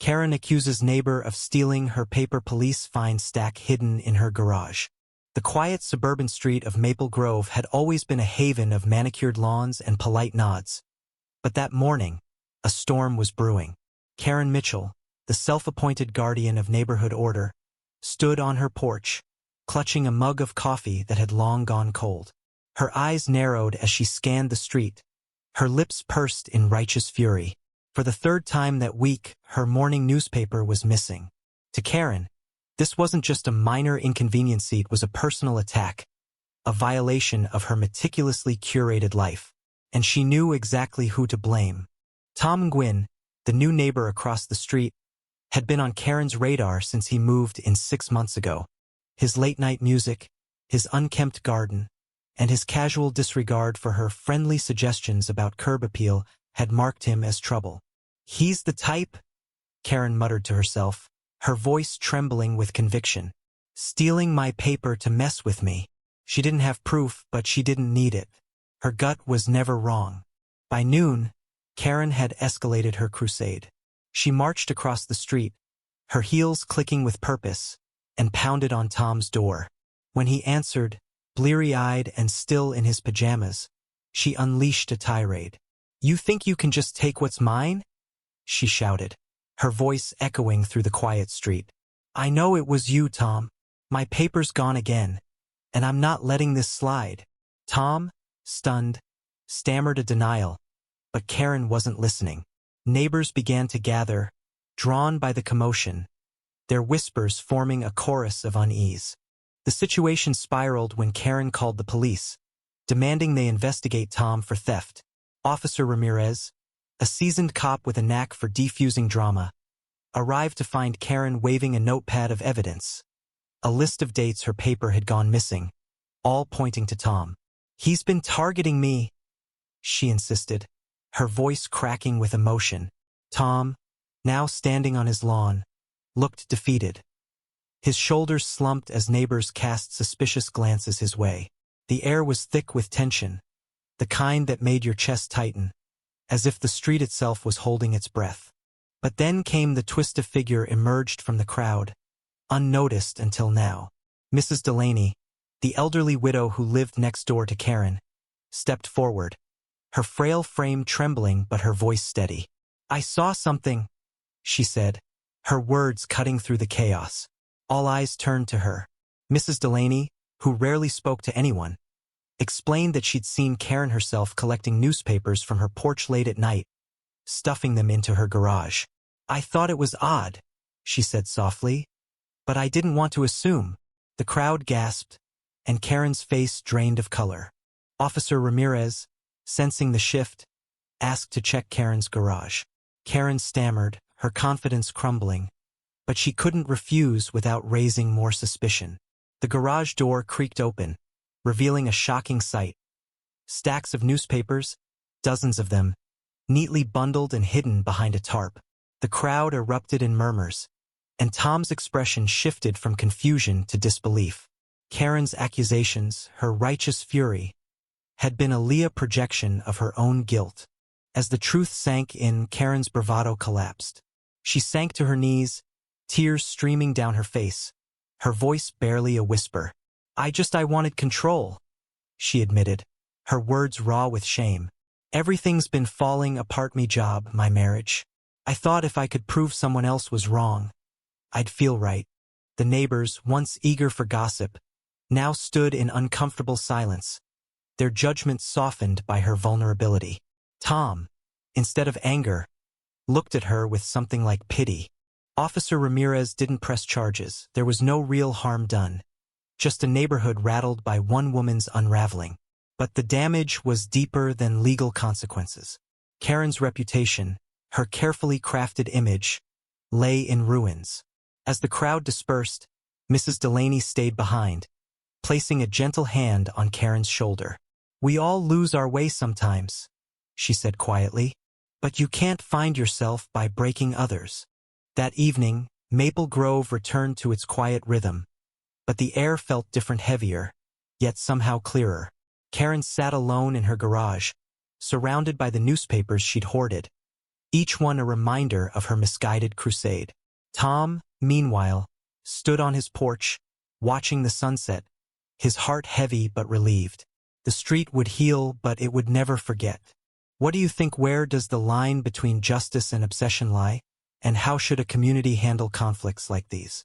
Karen accuses neighbor of stealing her paper. Police find stack hidden in her garage. The quiet suburban street of Maple Grove had always been a haven of manicured lawns and polite nods. But that morning, a storm was brewing. Karen Mitchell, the self-appointed guardian of neighborhood order, stood on her porch, clutching a mug of coffee that had long gone cold. Her eyes narrowed as she scanned the street, her lips pursed in righteous fury. For the third time that week, her morning newspaper was missing. To Karen, this wasn't just a minor inconvenience, it was a personal attack, a violation of her meticulously curated life. And she knew exactly who to blame. Tom Gwynn, the new neighbor across the street, had been on Karen's radar since he moved in 6 months ago. His late-night music, his unkempt garden, and his casual disregard for her friendly suggestions about curb appeal had marked him as trouble. "He's the type," Karen muttered to herself, her voice trembling with conviction. "Stealing my paper to mess with me." She didn't have proof, but she didn't need it. Her gut was never wrong. By noon, Karen had escalated her crusade. She marched across the street, her heels clicking with purpose, and pounded on Tom's door. When he answered, bleary-eyed and still in his pajamas, she unleashed a tirade. "You think you can just take what's mine?" she shouted, her voice echoing through the quiet street. "I know it was you, Tom. My paper's gone again, and I'm not letting this slide." Tom, stunned, stammered a denial, but Karen wasn't listening. Neighbors began to gather, drawn by the commotion, their whispers forming a chorus of unease. The situation spiraled when Karen called the police, demanding they investigate Tom for theft. Officer Ramirez, a seasoned cop with a knack for defusing drama, arrived to find Karen waving a notepad of evidence, a list of dates her paper had gone missing, all pointing to Tom. "He's been targeting me," she insisted, her voice cracking with emotion. Tom, now standing on his lawn, looked defeated. His shoulders slumped as neighbors cast suspicious glances his way. The air was thick with tension, the kind that made your chest tighten, as if the street itself was holding its breath. But then came the twist. A figure emerged from the crowd, unnoticed until now. Mrs. Delaney, the elderly widow who lived next door to Karen, stepped forward, her frail frame trembling but her voice steady. "I saw something," she said, her words cutting through the chaos. All eyes turned to her. Mrs. Delaney, who rarely spoke to anyone, explained that she'd seen Karen herself collecting newspapers from her porch late at night, stuffing them into her garage. "I thought it was odd," she said softly, "but I didn't want to assume." The crowd gasped, and Karen's face drained of color. Officer Ramirez, sensing the shift, asked to check Karen's garage. Karen stammered, her confidence crumbling, but she couldn't refuse without raising more suspicion. The garage door creaked open, revealing a shocking sight. Stacks of newspapers, dozens of them, neatly bundled and hidden behind a tarp. The crowd erupted in murmurs, and Tom's expression shifted from confusion to disbelief. Karen's accusations, her righteous fury, had been a Leah projection of her own guilt. As the truth sank in, Karen's bravado collapsed. She sank to her knees, tears streaming down her face, her voice barely a whisper. I wanted control," she admitted, her words raw with shame. "Everything's been falling apart, my job, my marriage. I thought if I could prove someone else was wrong, I'd feel right." The neighbors, once eager for gossip, now stood in uncomfortable silence, their judgment softened by her vulnerability. Tom, instead of anger, looked at her with something like pity. Officer Ramirez didn't press charges. There was no real harm done, just a neighborhood rattled by one woman's unraveling. But the damage was deeper than legal consequences. Karen's reputation, her carefully crafted image, lay in ruins. As the crowd dispersed, Mrs. Delaney stayed behind, placing a gentle hand on Karen's shoulder. "We all lose our way sometimes," she said quietly, "but you can't find yourself by breaking others." That evening, Maple Grove returned to its quiet rhythm, but the air felt different, heavier, yet somehow clearer. Karen sat alone in her garage, surrounded by the newspapers she'd hoarded, each one a reminder of her misguided crusade. Tom, meanwhile, stood on his porch, watching the sunset, his heart heavy but relieved. The street would heal, but it would never forget. What do you think? Where does the line between justice and obsession lie? And how should a community handle conflicts like these?